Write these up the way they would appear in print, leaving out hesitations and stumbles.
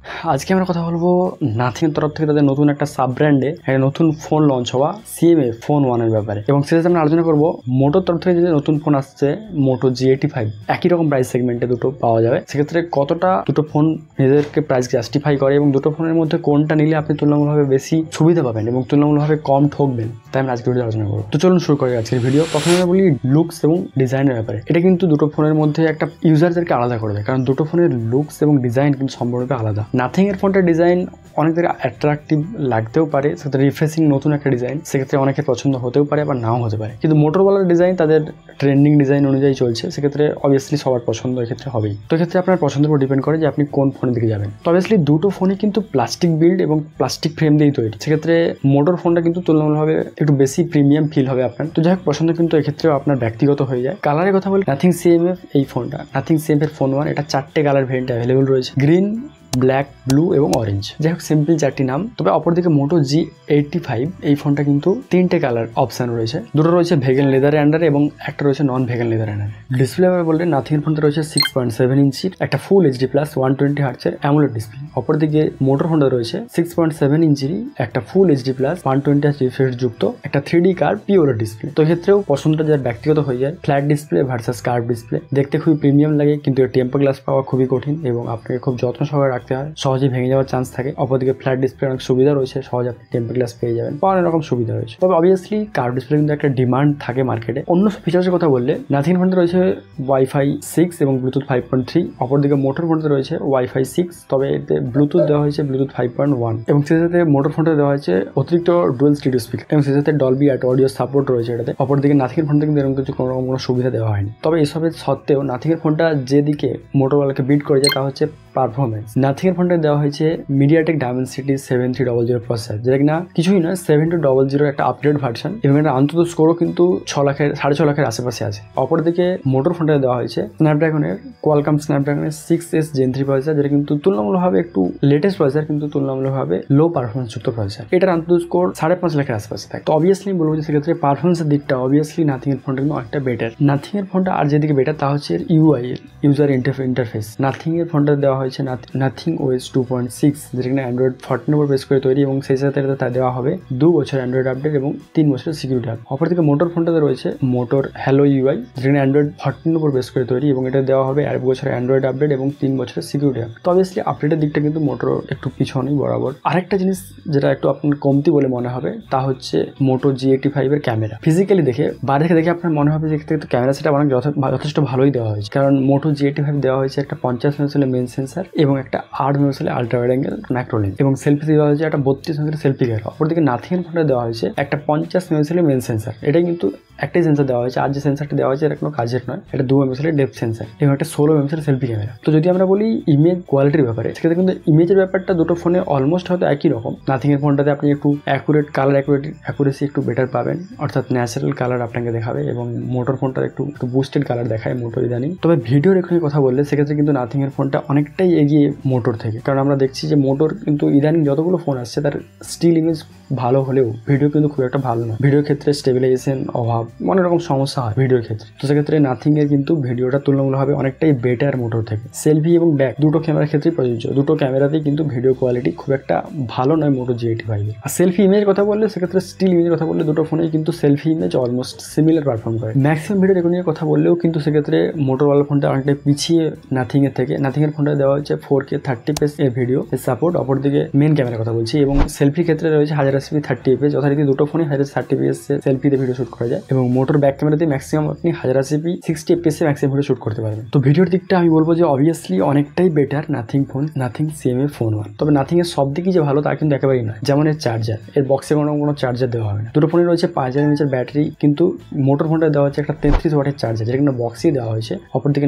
আজকে আমরা কথা বলবো নাথিং তরফ থেকে তাদের নতুন একটা সাব ব্র্যান্ডে একটা নতুন ফোন লঞ্চ হওয়া সিএমএ ফোন 1 এর ব্যাপারে, এবং সেটাতে আমরা আলোচনা করবো মোটোর তরফ থেকে যে নতুন ফোন আসছে মোটো G85 একই রকম প্রাইস সেগমেন্টে দুটো পাওয়া যাবে। সেক্ষেত্রে কতটা দুটো ফোন নিজেদেরকে প্রাইস জাস্টিফাই করে এবং দুটো ফোনের মধ্যে কোনটা নিলে আপনি তুলনামূলকভাবে বেশি সুবিধা পাবেন এবং তুলনামূলকভাবে কম ঠকবেন, তাই আমরা আজকে ভিডিও আলোচনা করবো। তো চলুন শুরু করি আজকের ভিডিও। প্রথমে আমরা বলি লুকস এবং ডিজাইনের ব্যাপারে। এটা কিন্তু দুটো ফোনের মধ্যে একটা ইউজারদেরকে আলাদা করবে, কারণ দুটো ফোনের লুকস এবং ডিজাইন কিন্তু সম্পূর্ণরূপে আলাদা। নাথিং এর ফোনটার ডিজাইন অনেকদের অ্যাট্রাকটিভ লাগতেও পারে, সেক্ষেত্রে রিফ্রেশিং নতুন একটা ডিজাইন, সেক্ষেত্রে অনেকের পছন্দ হতেও পারে আবার নাও হতে পারে। কিন্তু মোটরওয়ালার ডিজাইন তাদের ট্রেন্ডিং ডিজাইন অনুযায়ী চলছে, সেক্ষেত্রে অবভিয়াসলি সবার পছন্দ এক্ষেত্রে হবেই। তো এক্ষেত্রে আপনার পছন্দের উপর ডিপেন্ড করে যে আপনি কোন ফোনের দিকে যাবেন। তো অবভিয়াসলি দুটো ফোনই কিন্তু প্লাস্টিক বিল্ড এবং প্লাস্টিক ফ্রেম দিয়েই তৈরি, সেক্ষেত্রে মোটর ফোনটা কিন্তু তুলনামূলকভাবে একটু বেশি প্রিমিয়াম ফিল হবে আপনার। তো যাই হোক, পছন্দ কিন্তু এক্ষেত্রেও আপনার ব্যক্তিগত হয়ে যায়। কালারের কথা বলি, নাথিং সিএমএফ এই ফোনটা, নাথিং সিএমএফ ফোন 1, এটা 4টে কালার ভেরিয়েন্ট অ্যাভেলেবল রয়েছে, গ্রিন, ব্ল্যাক, ব্লু এবং অরেঞ্জ। যাই হোক, সিম্পল 4টি নাম। তবে অপরদিকে মোটো G85 এই ফোনটা কিন্তু 3টে কালার অপশন রয়েছে, দুটো রয়েছে ভেগান লেদারের আন্ডারে এবং একটা রয়েছে নন ভেগান লেদারের আন্ডারে। ডিসপ্লে বলতে নাথিং এর ফোনটা রয়েছে 6.7 ইঞ্চির একটা ফুল HD+ 120 হার্টজের অ্যামোলেড ডিসপ্লে। অপরদিকে মোটর ফোনটা রয়েছে 6.7 ইঞ্চির একটা ফুল HD+ 120 হার্টজ রিফ্রেশ যুক্ত একটা 3D কার্ভ পিওলেড ডিসপ্লে। তো এক্ষেত্রেও পছন্দটা যার ব্যক্তিগত হয়ে যায়। Flat display versus curve display দেখতে খুবই প্রিমিয়াম লাগে, কিন্তু এর টেম্পার গ্লাস পাওয়া খুবই কঠিন এবং আপনাকে খুব যত্ন সহকারে রাখতে হয়, সহজে ভেঙে যাওয়ার চান্স থাকে। অপরদিকে ফ্ল্যাট ডিসপ্লে অনেক সুবিধা রয়েছে, সহজে আপনি টেম্পার গ্লাস পেয়ে যাবেন, অনেক রকম সুবিধা রয়েছে। তবে অবভিয়াসলি কার্ভ ডিসপ্লে কিন্তু একটা ডিমান্ড থাকে মার্কেটে। অন্য ফিচার্সের কথা বললে নাথিং ফোনটা রয়েছে Wi-Fi 6 এবং ব্লুটুথ 5.3। অপরদিকে মোটর ফোনটা রয়েছে Wi-Fi 6, তবে এতে ব্লুটুথ দেওয়া হয়েছে ব্লুটুথ 5.1 এবং সেই সাথে মোটর ফোনটা দেওয়া হয়েছে অতিরিক্ত ডুয়াল স্টিরিও স্পিকার এবং সেই সাথে ডলবি অডিও সাপোর্ট রয়েছে এটাতে। অপরদিকে নাথিং এর ফোনটা কিন্তু এরকম কিছু কোনো রকম কোনো সুবিধা দেওয়া হয়নি। তবে এসবের সত্ত্বেও নাথিং এর ফোনটা যেদিকে মোটরওয়ালাকে বিট করে যায় তা হচ্ছে পারফরমেন্স। নাথিং এর ফোনটা দেওয়া হয়েছে মিডিয়াটেক ডায়মেনসিটি 7300 প্রসেসর, যেটা কিনা কিছুই না 7200 একটা আপডেট ভার্সন এবং এটা অন্তত স্কোরও কিন্তু 6 লাখের আশেপাশে আছে। অপরদিকে মোটর ফোনটা দেওয়া হয়েছে স্ন্যাপড্রাগনের কোয়ালকম স্ন্যাপড্রাগনের 6S Gen 3 প্রসেসর, যেটা কিন্তু তুলনামূলকভাবে একটু লেটেস্ট প্রসেসর, কিন্তু তুলনামূলকভাবে লো পারফরমেন্স যুক্ত প্রসেসর। এটার অন্তত স্কোর 5.5 লাখের আশেপাশে থাকে। তো অবভিয়াসলি বলবো যে সেক্ষেত্রে পারফরমেন্সের দিকটা অবভিয়াসলি নাথিং এর ফোনটা কিন্তু অনেকটা বেটার। নাথিং এর ফোনটা আর যেদিকে বেটার তা হচ্ছে UI ইউজার ইন্টারফেস। নাথিং এর ফোনটা দেওয়া হয়েছে নাথিং OS 2.6, যেটা কিনা অ্যান্ড্রয়েড 14 উপর বেস করে তৈরি এবং সেই সাথে তা দেওয়া হবে 2 বছর অ্যান্ড্রয়েড আপডেট এবং 3 বছরের সিকিউরিটি আপডেট। অপরদিকে মোটর ফোনটাতে রয়েছে মোটর হ্যালো UI, যেটা কিনা অ্যান্ড্রয়েড 14 উপর বেস করে তৈরি এবং এটা দেওয়া হবে 1 বছর অ্যান্ড্রয়েড আপডেট এবং 3 বছরের সিকিউরিটি আপডেট। তো অবভিয়াসলি আপডেটের দিকটা কিন্তু মোটর একটু পিছনেই বরাবর। আরেকটা জিনিস যেটা একটু আপনার কমতি বলে মনে হবে তা হচ্ছে মোটো G85 এর ক্যামেরা। ফিজিক্যালি দেখে বাইরে থেকে দেখে আপনার মনে হবে যে ক্যামেরা সেটা অনেক যথেষ্ট ভালোই দেওয়া হয়েছে, কারণ মোটো G85 দেওয়া হয়েছে একটা 50 মেগাপিক্সেলের মেইন সেন্সার এবং একটা 8 মেগাপিক্সেলের ultra wide angle macro lens এবং সেলফি দেওয়া হয়েছে একটা 32 মেগাপিক্সেলের সেলফি ক্যামেরা। অপরদিকে নাথিং এর ফোনে দেওয়া হয়েছে একটা 50 মেগাপিক্সেলের মেইন সেন্সার। এটাই কিন্তু একটাই সেন্সার দেওয়া হয়েছে, আর যে সেন্সারটা দেওয়া হয়েছে এটা কোনো কাজের নয়, এটা 2 মেগাপিক্সেলের ডেপথ সেন্সার এবং একটা 16 মেগাপিক্সেলের সেলফি ক্যামেরা। তো যদি আমরা বলি ইমেজ কোয়ালিটির ব্যাপারে, সেক্ষেত্রে কিন্তু ইমেজের ব্যাপারটা দুটো ফোনে অলমোস্ট হয়তো একই রকম। নাথিং এর ফোনটাতে আপনি একটু অ্যাকুরেট কালার অ্যাকুরেসি একটু বেটার পাবেন, অর্থাৎ ন্যাচারাল কালার আপনাকে দেখাবে এবং মোটর ফোনটা একটু বুস্টেড কালার দেখায় মোটর ইদানিং। তবে ভিডিওর এখানে কথা বললে সেক্ষেত্রে কিন্তু নাথিং এর ফোনটা অনেকটাই এগিয়ে মোটর থেকে, কারণ আমরা দেখছি যে মোটর কিন্তু ইদানিং যতগুলো ফোন আসছে তার স্টিল ইমেজ ভালো হলেও ভিডিও কিন্তু খুব একটা ভালো না। ভিডিওর ক্ষেত্রে স্টেবিলাইজেশন অভাব, অনেক রকম সমস্যা হয় ভিডিওর ক্ষেত্রে। তো সেক্ষেত্রে নাথিং এর কিন্তু ভিডিওটা তুলনামূলকভাবে অনেকটাই বেটার মোটর থেকে। সেলফি এবং ব্যাক দুটো ক্যামেরার ক্ষেত্রেই প্রযোজ্য, দুটো ক্যামেরাতেই কিন্তু ভিডিও কোয়ালিটি খুব একটা ভালো নয় মোটো G85 এর। আর সেলফি ইমেজের কথা বললে সেক্ষেত্রে স্টিল ইমেজের কথা বললে দুটো ফোনেই কিন্তু selfie image almost similar perform করে। ম্যাক্সিমাম ভিডিও রেকর্ডিং এর কথা বললেও কিন্তু সেক্ষেত্রে মোটরওয়ালা ফোনটা অনেকটাই পিছিয়ে নাথিং এর থেকে। নাথিং এর ফোনটা দেওয়া হচ্ছে 4K 30fps এর ভিডিও সাপোর্ট। অপরদিকে মেন ক্যামেরার কথা বলছি এবং সেলফির ক্ষেত্রে রয়েছে 1080p 30fps, যথারীতি দুটো ফোনে 1030fps সেলফিতে ভিডিও শুট করা যায় এবং মোটর ব্যাক ক্যামেরাতে ম্যাক্সিমাম আপনি 1080p 60fps এ ম্যাক্সিমাম ভিডিও শুট করতে পারবেন। তো ভিডিওর দিকটা আমি বলবো যে অবভিয়াসলি অনেকটাই বেটার নাথিং CMA ফোন 1। তবে নাথিং এর সব দিকই যে ভালো তা কিন্তু একেবারেই নয়। যেমন এর চার্জার, এর বক্সে কোনো চার্জার দেওয়া হবে না। দুটো ফোনে রয়েছে 5000 mAh ব্যাটারি, কিন্তু মোটর ফোনটা দেওয়া হচ্ছে একটা 33 ওয়াটের চার্জার, যেটা কিন্তু বক্সেই দেওয়া হয়েছে। অপরদিকে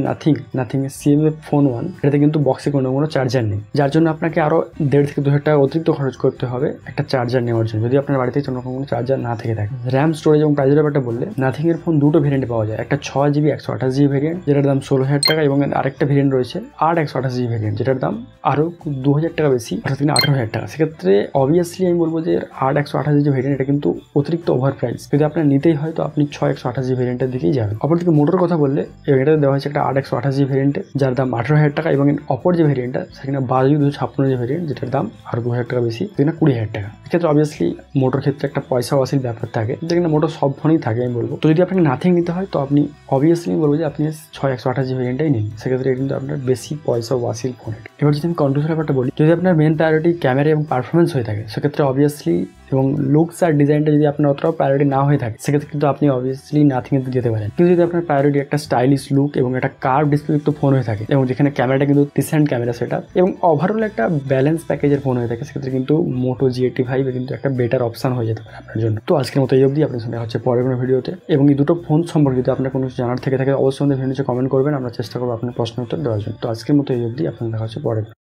নাথিং এর CMA ফোন 1 এটাতে কিন্তু বক্সে কোনো চার্জার নেই, যার জন্য আপনাকে আরো 1.5 থেকে 2 টাকা অতিরিক্ত খরচ করতে হবে একটা চার্জার নেওয়ার জন্য, যদি আপনার বাড়িতে কোনো চার্জার না থেকে থাকে। র্যাম, স্টোরেজ এবং প্রাইসের ব্যাপারটা বলি, বললে নাথিং এর ফোন দুটো ভেরিয়েন্টে পাওয়া যায়, একটা 6GB 128GB ভেরিয়েন্ট যেটার দাম 16,000 টাকা, এবং আরেকটা ভেরিয়েন্ট রয়েছে 8 128GB ভেরিয়েন্ট যেটার দাম আরো 2,000 টাকা বেশি, অর্থাৎ 18,000 টাকা। সেক্ষেত্রে অবভিয়াসলি আমি বলবো যে 8 128GB ভেরিয়েন্ট এটা কিন্তু অতিরিক্ত ওভার প্রাইস, যদি আপনার নিতেই হয় তো আপনি 6 128GB ভেরিয়েন্টের দিকেই যাবেন। অপরদিকে মোটর কথা বললে এটাতে দেওয়া হয়েছে একটা 8 128GB ভেরিয়েন্টে যার দাম 18,000 টাকা, এবং অপর যে ভেরিয়েন্টটা সেখানে 12 যে ভেরিয়েন্ট যেটার দাম আরো 2,000 টাকা বেশি, সেখানে 20,000 টাকা। এক্ষেত্রে অবভিয়াসলি মোটর ক্ষেত্রে একটা পয়সা ওয়াসিল ব্যাপার থাকে, যেখানে মোটর সব ফোনেই থাকে আমি বলবো। তো যদি আপনাকে নাথিং নিতে হয় তো আপনি অবভিয়াসলি বলবো যে আপনি 6 128GB ভেরিয়েন্টটাই নিন, সেক্ষেত্রে কিন্তু আপনার বেশি পয়সা ওয়াসিল ফোন। এবার যদি আমি কন্ট্রোল ব্যাপারটা বলি, যদি আপনার মেন প্রায়োরিটি ক্যামেরা এবং পারফরমেন্স হয়ে থাকে সেক্ষেত্রে অবভিয়াসলি, এবং লুকস আর ডিজাইনটা যদি আপনার অতটাও প্রায়োরিটি না হয়ে থাকে সেক্ষেত্রে কিন্তু আপনি অবভিয়াসলি নাথিং এ যেতে পারেন। কিন্তু যদি আপনার প্রায়োরিটি একটা স্টাইলিশ লুক এবং একটা কার্ভ ডিসপ্লেযুক্ত ফোন হয়ে থাকে, এবং যেখানে ক্যামেরাটা কিন্তু ডিসেন্ট ক্যামেরা সেটআপ এবং ওভারঅল একটা ব্যালেন্স প্যাকেজের ফোন হয়ে থাকে, সেক্ষেত্রে কিন্তু মোটো G85 কিন্তু একটা বেটার অপশন হয়ে যেতে পারে আপনার জন্য। তো আজকের মতো এই অবধি, আপনার সঙ্গে হচ্ছে পরের কোনো ভিডিওতে। এবং এই দুটো ফোন সম্পর্কে যদি আপনার কোনো কিছু জানার থেকে থাকে অবশ্যই আমাদের ভিডিওতে কমেন্ট করবেন, আমরা চেষ্টা করবো আপনার প্রশ্নের উত্তর দেওয়ার জন্য। তো আজকের মতো এই অবধি, আপনার দেখা হচ্ছে পরের।